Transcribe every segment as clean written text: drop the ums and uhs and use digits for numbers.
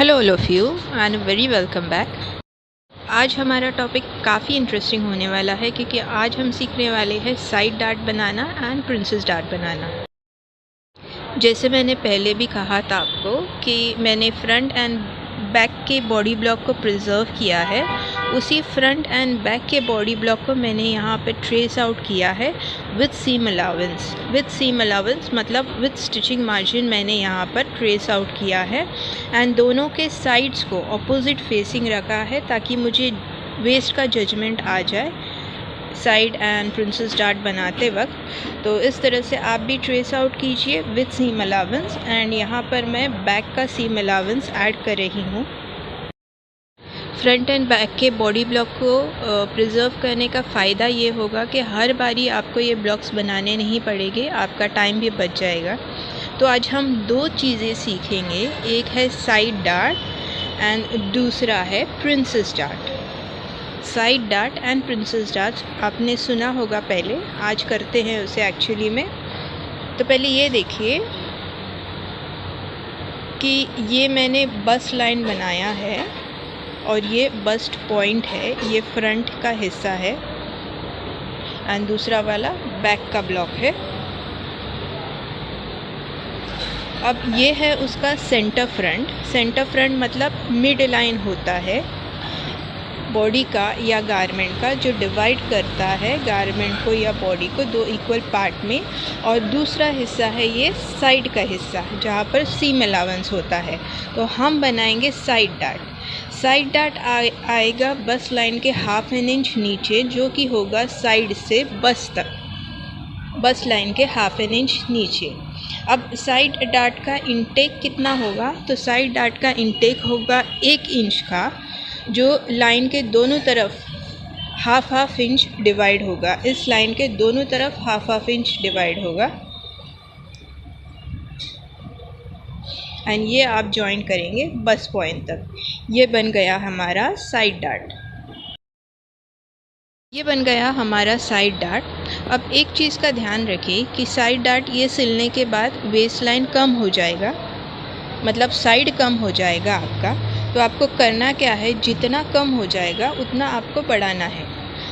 Hello all of you and very welcome back. आज हमारा topic काफ़ी इंटरेस्टिंग होने वाला है क्योंकि आज हम सीखने वाले हैं साइड डार्ट बनाना एंड प्रिंसेस डार्ट बनाना। जैसे मैंने पहले भी कहा था आपको कि मैंने फ्रंट एंड बैक के बॉडी ब्लॉक को प्रिजर्व किया है, उसी फ्रंट एंड बैक के बॉडी ब्लॉक को मैंने यहाँ पे ट्रेस आउट किया है with seam allowance. With seam allowance मतलब विथ स्टिचिंग मार्जिन मैंने यहाँ पर ट्रेस आउट किया है एंड दोनों के साइड्स को अपोजिट फेसिंग रखा है ताकि मुझे वेस्ट का जजमेंट आ जाए साइड एंड प्रिंसेस डार्ट बनाते वक्त। तो इस तरह से आप भी ट्रेस आउट कीजिए विथ सीम अलाउंस एंड यहाँ पर मैं बैक का सीम अलाउंस ऐड कर रही हूँ। फ्रंट एंड बैक के बॉडी ब्लॉक को प्रिजर्व करने का फ़ायदा ये होगा कि हर बारी आपको ये ब्लॉक्स बनाने नहीं पड़ेंगे, आपका टाइम भी बच जाएगा। तो आज हम दो चीज़ें सीखेंगे, एक है साइड डार्ट एंड दूसरा है princess dart. Side dart and princess dart आपने सुना होगा पहले, आज करते हैं उसे एक्चुअली में। तो पहले ये देखिए कि ये मैंने बस्ट लाइन बनाया है और ये बस्ट पॉइंट है, ये फ्रंट का हिस्सा है एंड दूसरा वाला बैक का ब्लॉक है। अब ये है उसका सेंटर फ्रंट। सेंटर फ्रंट मतलब मिड लाइन होता है बॉडी का या गारमेंट का, जो डिवाइड करता है गारमेंट को या बॉडी को दो इक्वल पार्ट में। और दूसरा हिस्सा है ये साइड का हिस्सा जहाँ पर सीम अलाउंस होता है। तो हम बनाएंगे साइड डार्ट। साइड डार्ट आएगा बस लाइन के ½ इंच नीचे, जो कि होगा साइड से बस तक, बस लाइन के ½ इंच नीचे। अब साइड डार्ट का इंटेक कितना होगा? तो साइड डार्ट का इंटेक होगा 1 इंच का, जो लाइन के दोनों तरफ ½ इंच डिवाइड होगा। इस लाइन के दोनों तरफ ½ इंच डिवाइड होगा एंड ये आप जॉइन करेंगे बस पॉइंट तक। ये बन गया हमारा साइड डार्ट। ये बन गया हमारा साइड डार्ट। अब एक चीज़ का ध्यान रखें कि साइड डार्ट ये सिलने के बाद वेस्ट लाइन कम हो जाएगा, मतलब साइड कम हो जाएगा आपका। तो आपको करना क्या है, जितना कम हो जाएगा उतना आपको बढ़ाना है।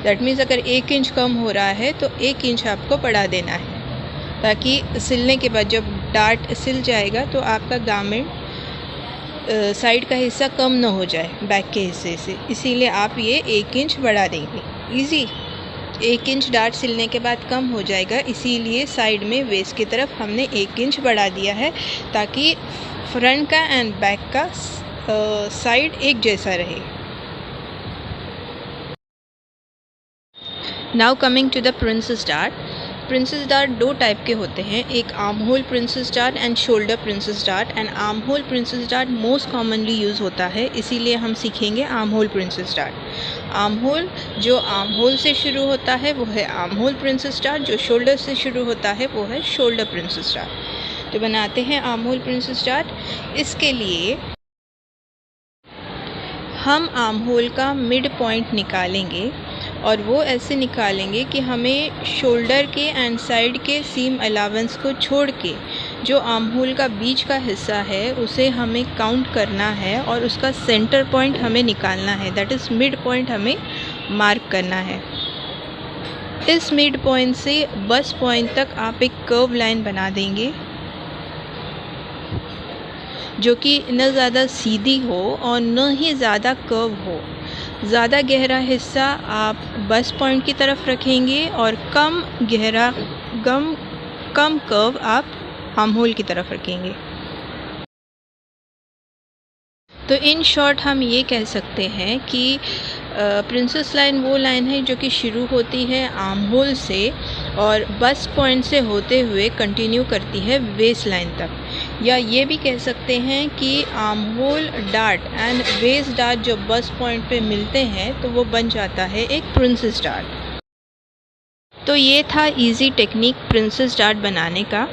दैट मीन्स अगर 1 इंच कम हो रहा है तो 1 इंच आपको बढ़ा देना है, ताकि सिलने के बाद जब डार्ट सिल जाएगा तो आपका गारमेंट साइड का हिस्सा कम ना हो जाए बैक के हिस्से से। इसीलिए आप ये 1 इंच बढ़ा देंगे। इजी। 1 इंच डार्ट सिलने के बाद कम हो जाएगा, इसीलिए साइड में वेस्ट की तरफ हमने 1 इंच बढ़ा दिया है ताकि फ्रंट का एंड बैक का साइड एक जैसा रहे। Now coming to the princess dart. Princess dart दो टाइप के होते हैं, एक armhole princess dart and shoulder princess dart. And armhole princess dart most commonly use होता है, इसीलिए हम सीखेंगे armhole princess dart. Armhole जो आर्म होल से शुरू होता है वो है आर्म होल प्रिंसेस डार्ट, जो शोल्डर से शुरू होता है वो है शोल्डर प्रिंसेस डार्ट। तो बनाते हैं आर्म होल प्रिंसेस डार्ट। इसके लिए हम आर्म होल का मिड पॉइंट निकालेंगे और वो ऐसे निकालेंगे कि हमें शोल्डर के एंड साइड के सीम अलाउंस को छोड़ के जो आर्म होल का बीच का हिस्सा है उसे हमें काउंट करना है और उसका सेंटर पॉइंट हमें निकालना है। दैट इज़ मिड पॉइंट हमें मार्क करना है। इस मिड पॉइंट से बस पॉइंट तक आप एक कर्व लाइन बना देंगे जो कि न ज़्यादा सीधी हो और न ही ज़्यादा कर्व हो। ज़्यादा गहरा हिस्सा आप बस पॉइंट की तरफ रखेंगे और कम गहरा कम कर्व आप आर्म होल की तरफ रखेंगे। तो इन शॉर्ट हम ये कह सकते हैं कि प्रिंसेस लाइन वो लाइन है जो कि शुरू होती है आर्म होल से और बस पॉइंट से होते हुए कंटिन्यू करती है वेस्ट लाइन तक। या ये भी कह सकते हैं कि armhole dart and waist dart जो बस पॉइंट पे मिलते हैं तो वो बन जाता है एक प्रिंसेस डार्ट। तो ये था इजी टेक्निक प्रिंसेस डार्ट बनाने का,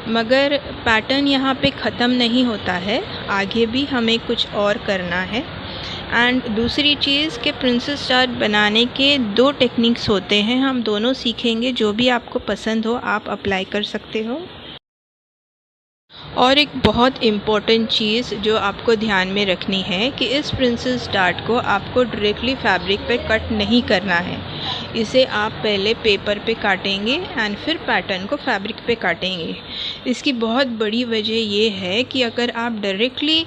मगर पैटर्न यहाँ पे ख़त्म नहीं होता है, आगे भी हमें कुछ और करना है। एंड दूसरी चीज़ कि प्रिंसेस डार्ट बनाने के 2 टेक्निक्स होते हैं, हम दोनों सीखेंगे। जो भी आपको पसंद हो आप अप्लाई कर सकते हो। और एक बहुत इम्पॉर्टेंट चीज़ जो आपको ध्यान में रखनी है कि इस प्रिंसेस डार्ट को आपको डायरेक्टली फैब्रिक पे कट नहीं करना है। इसे आप पहले पेपर पे काटेंगे एंड फिर पैटर्न को फैब्रिक पे काटेंगे। इसकी बहुत बड़ी वजह ये है कि अगर आप डायरेक्टली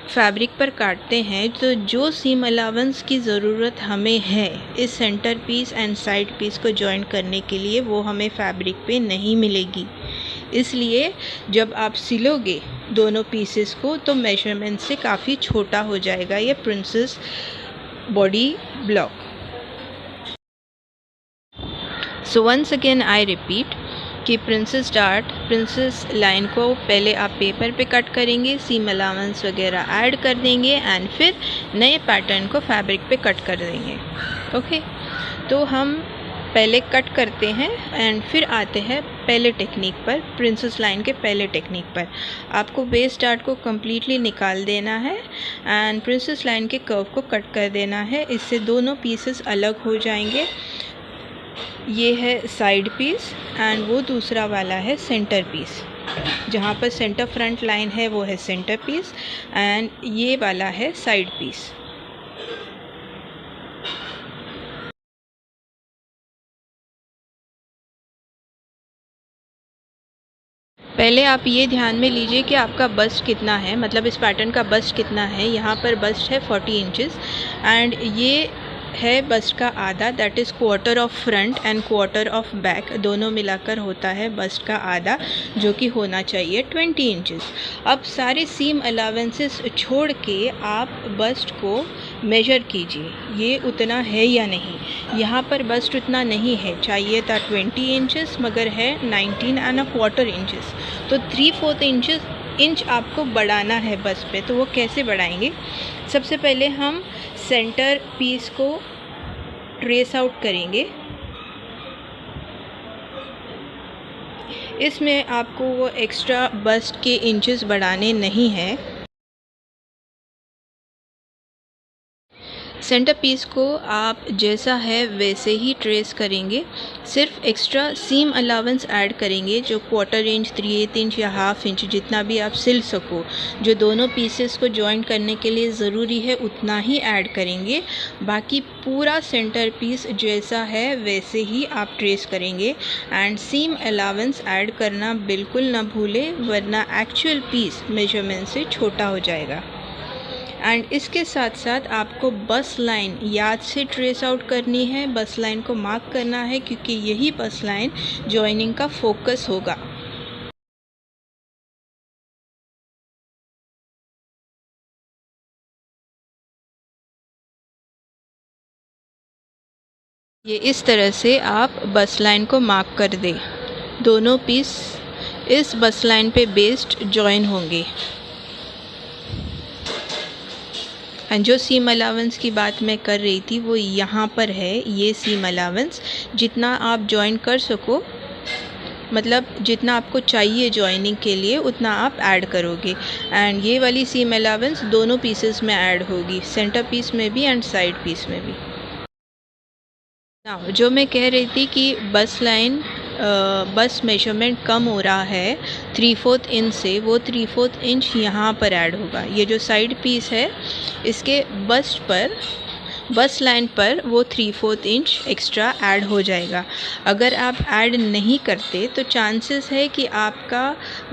फैब्रिक पर काटते हैं तो जो सीम अलाउंस की ज़रूरत हमें है इस centre piece and side piece को जॉइन करने के लिए, वो हमें फैब्रिक पे नहीं मिलेगी। इसलिए जब आप सिलोगे दोनों पीसेस को तो मेजरमेंट से काफ़ी छोटा हो जाएगा ये princess body block. So once again I repeat कि प्रिंसेस लाइन को पहले आप पेपर पे कट करेंगे, सीम अलाउंस वगैरह ऐड कर देंगे एंड फिर नए पैटर्न को फैब्रिक पे कट कर देंगे। ओके, तो हम पहले कट करते हैं एंड फिर आते हैं पहले टेक्निक पर, प्रिंसेस लाइन के पहले टेक्निक पर। आपको बेस डार्ट को कम्प्लीटली निकाल देना है एंड प्रिंसेस लाइन के कर्व को कट कर देना है। इससे दोनों पीसेस अलग हो जाएंगे। ये है साइड पीस एंड वो दूसरा वाला है सेंटर पीस। जहाँ पर सेंटर फ्रंट लाइन है वो है सेंटर पीस एंड ये वाला है साइड पीस। पहले आप ये ध्यान में लीजिए कि आपका बस्ट कितना है, मतलब इस पैटर्न का बस्ट कितना है। यहाँ पर बस्ट है 40 इंचेस एंड ये है बस्ट का आधा, that is quarter of front end quarter of back, दोनों मिलाकर होता है बस्ट का आधा, जो कि होना चाहिए 20 इंचेस। अब सारे सीम अलावेंसेस छोड़ के आप बस्ट को मेजर कीजिए, ये उतना है या नहीं। यहाँ पर बस्ट उतना नहीं है, चाहिए था 20 इंचेस मगर है 19 एंड अ क्वार्टर इंचेस, तो 3/4 इंच आपको बढ़ाना है बस्ट पे। तो वो कैसे बढ़ाएंगे? सबसे पहले हम सेंटर पीस को ट्रेस आउट करेंगे। इसमें आपको वो एक्स्ट्रा बस्ट के इंचेस बढ़ाने नहीं हैं। सेंटर पीस को आप जैसा है वैसे ही ट्रेस करेंगे, सिर्फ एक्स्ट्रा सीम अलाउंस ऐड करेंगे जो 1/4 इंच, 3/8 इंच या 1/2 इंच जितना भी आप सिल सको, जो दोनों पीसेस को जॉइन करने के लिए ज़रूरी है उतना ही ऐड करेंगे। बाकी पूरा सेंटर पीस जैसा है वैसे ही आप ट्रेस करेंगे एंड सीम अलाउंस ऐड करना बिल्कुल ना भूलें, वरना एक्चुअल पीस मेजरमेंट से छोटा हो जाएगा। एंड इसके साथ साथ आपको बस लाइन याद से ट्रेस आउट करनी है, बस लाइन को मार्क करना है, क्योंकि यही बस लाइन जॉइनिंग का फोकस होगा। ये इस तरह से आप बस लाइन को मार्क कर दें। दोनों पीस इस बस लाइन पे बेस्ड जॉइन होंगे। एंड जो सीम अलाउंस की बात मैं कर रही थी वो यहाँ पर है, ये सीम अलाउंस जितना आप जॉइन कर सको, मतलब जितना आपको चाहिए जॉइनिंग के लिए उतना आप ऐड करोगे। एंड ये वाली सीम अलाउंस दोनों पीसेस में ऐड होगी, सेंटर पीस में भी एंड साइड पीस में भी। नाउ जो मैं कह रही थी कि बस लाइन बस मेजरमेंट कम हो रहा है 3/4 इंच से, वो 3/4 इंच यहाँ पर ऐड होगा। ये जो साइड पीस है इसके बस्ट पर, बस लाइन पर वो 3/4 इंच एक्स्ट्रा ऐड हो जाएगा। अगर आप ऐड नहीं करते तो चांसेस है कि आपका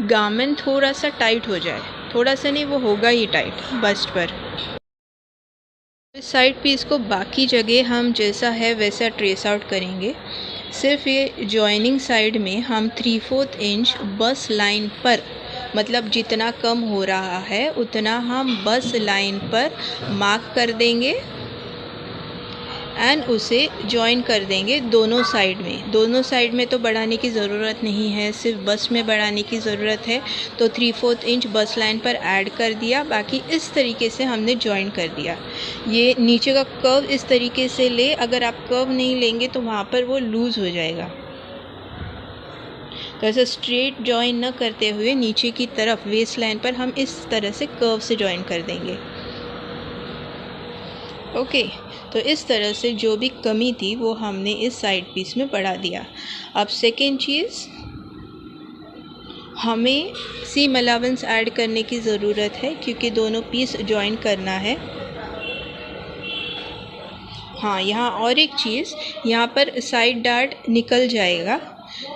गारमेंट थोड़ा सा टाइट हो जाए, थोड़ा सा नहीं वो होगा ही टाइट बस्ट पर। इस साइड पीस को बाकी जगह हम जैसा है वैसा ट्रेस आउट करेंगे, सिर्फ ये जॉइनिंग साइड में हम 3/4 इंच बस लाइन पर, मतलब जितना कम हो रहा है उतना हम बस लाइन पर मार्क कर देंगे एंड उसे जॉइन कर देंगे दोनों साइड में। दोनों साइड में तो बढ़ाने की ज़रूरत नहीं है, सिर्फ बस में बढ़ाने की ज़रूरत है। तो 3/4 इंच बस लाइन पर ऐड कर दिया, बाकी इस तरीके से हमने जॉइन कर दिया। ये नीचे का कर्व इस तरीके से ले, अगर आप कर्व नहीं लेंगे तो वहाँ पर वो लूज़ हो जाएगा। तो ऐसा स्ट्रेट जॉइन न करते हुए नीचे की तरफ वेस्ट लाइन पर हम इस तरह से कर्व से जॉइन कर देंगे। ओके, तो इस तरह से जो भी कमी थी वो हमने इस साइड पीस में बढ़ा दिया। अब सेकेंड चीज़, हमें सीम अलाउंस ऐड करने की ज़रूरत है क्योंकि दोनों पीस जॉइन करना है। हाँ, यहाँ और एक चीज़, यहाँ पर साइड डार्ट निकल जाएगा,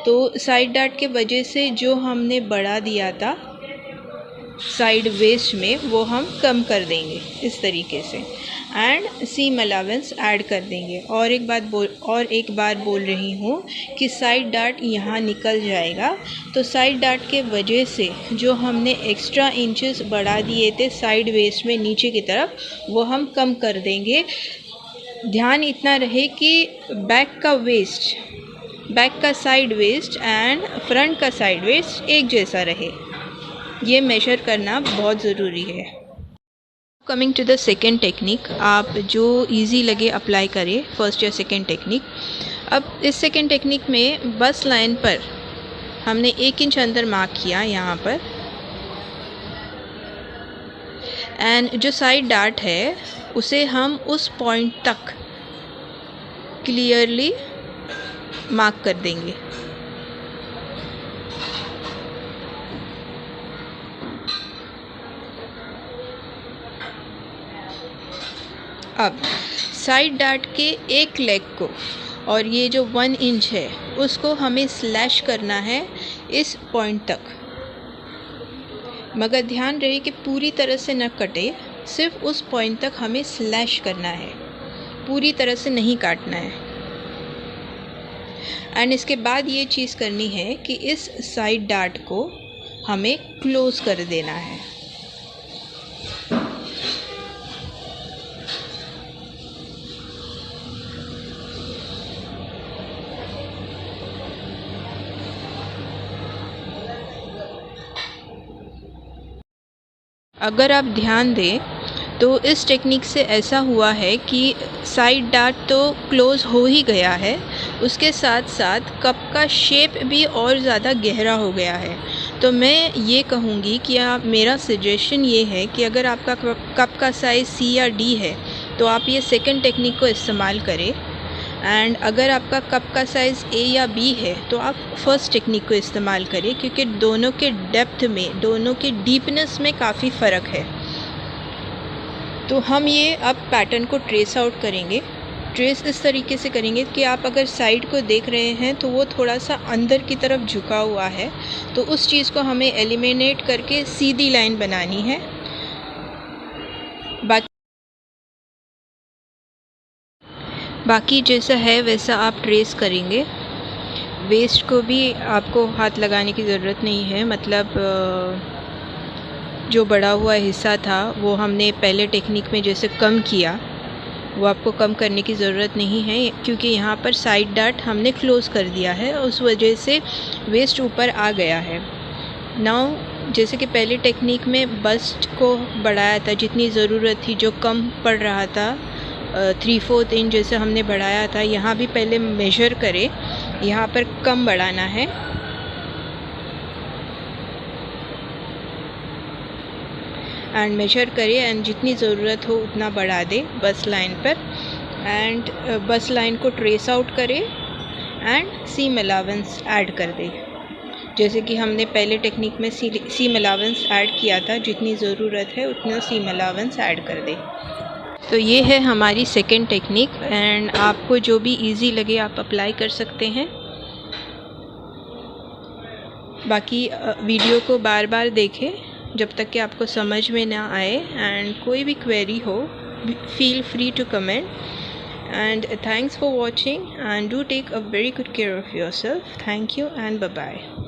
तो साइड डार्ट के वजह से जो हमने बढ़ा दिया था साइड वेस्ट में वो हम कम कर देंगे इस तरीके से, एंड सीम अलाउंस ऐड कर देंगे। और एक बार बोल रही हूँ कि साइड डार्ट यहाँ निकल जाएगा, तो साइड डार्ट के वजह से जो हमने एक्स्ट्रा इंचेस बढ़ा दिए थे साइड वेस्ट में नीचे की तरफ, वो हम कम कर देंगे। ध्यान इतना रहे कि बैक का साइड वेस्ट एंड फ्रंट का साइड वेस्ट एक जैसा रहे, ये मेजर करना बहुत ज़रूरी है। Coming to the second technique, आप जो इजी लगे अप्लाई करें, फर्स्ट या सेकेंड टेक्निक। अब इस सेकेंड टेक्निक में बस लाइन पर हमने 1 इंच अंदर मार्क किया यहाँ पर, एंड जो साइड डार्ट है उसे हम उस पॉइंट तक क्लियरली मार्क कर देंगे। अब साइड डार्ट के एक लेग को और ये जो 1 इंच है उसको हमें स्लैश करना है इस पॉइंट तक, मगर ध्यान रहे कि पूरी तरह से न कटे, सिर्फ उस पॉइंट तक हमें स्लैश करना है, पूरी तरह से नहीं काटना है। एंड इसके बाद ये चीज़ करनी है कि इस साइड डार्ट को हमें क्लोज कर देना है। अगर आप ध्यान दें तो इस टेक्निक से ऐसा हुआ है कि साइड डार्ट तो क्लोज़ हो ही गया है, उसके साथ साथ कप का शेप भी और ज़्यादा गहरा हो गया है। तो मैं ये कहूँगी कि मेरा सजेशन ये है कि अगर आपका कप का साइज़ C या D है तो आप ये सेकंड टेक्निक को इस्तेमाल करें, एंड अगर आपका कप का साइज़ A या B है तो आप फर्स्ट टेक्निक को इस्तेमाल करें, क्योंकि दोनों के डेप्थ में, दोनों के डीपनेस में काफ़ी फ़र्क है। तो हम ये अब पैटर्न को ट्रेस आउट करेंगे। ट्रेस इस तरीके से करेंगे कि आप अगर साइड को देख रहे हैं तो वो थोड़ा सा अंदर की तरफ झुका हुआ है, तो उस चीज़ को हमें एलिमिनेट करके सीधी लाइन बनानी है। बाकी जैसा है वैसा आप ट्रेस करेंगे। वेस्ट को भी आपको हाथ लगाने की ज़रूरत नहीं है, मतलब जो बड़ा हुआ हिस्सा था वो हमने पहले टेक्निक में जैसे कम किया, वो आपको कम करने की ज़रूरत नहीं है, क्योंकि यहाँ पर साइड डार्ट हमने क्लोज़ कर दिया है, उस वजह से वेस्ट ऊपर आ गया है। नाउ जैसे कि पहले टेक्निक में बस्ट को बढ़ाया था जितनी ज़रूरत थी, जो कम पड़ रहा था 3/4 इंच जैसे हमने बढ़ाया था, यहाँ भी पहले मेजर करें, यहाँ पर कम बढ़ाना है। एंड मेजर करें एंड जितनी ज़रूरत हो उतना बढ़ा दें बस लाइन पर, एंड बस लाइन को ट्रेस आउट करें एंड सीम अलाउंस ऐड कर दें। जैसे कि हमने पहले टेक्निक में सीम अलाउंस ऐड किया था, जितनी ज़रूरत है उतना सीम अलाउंस ऐड कर दें। तो ये है हमारी सेकेंड टेक्निक, एंड आपको जो भी इजी लगे आप अप्लाई कर सकते हैं। बाकी वीडियो को बार बार देखें जब तक कि आपको समझ में ना आए, एंड कोई भी क्वेरी हो feel free to comment, and thanks for watching, and do take a very good care of yourself. Thank you and bye bye.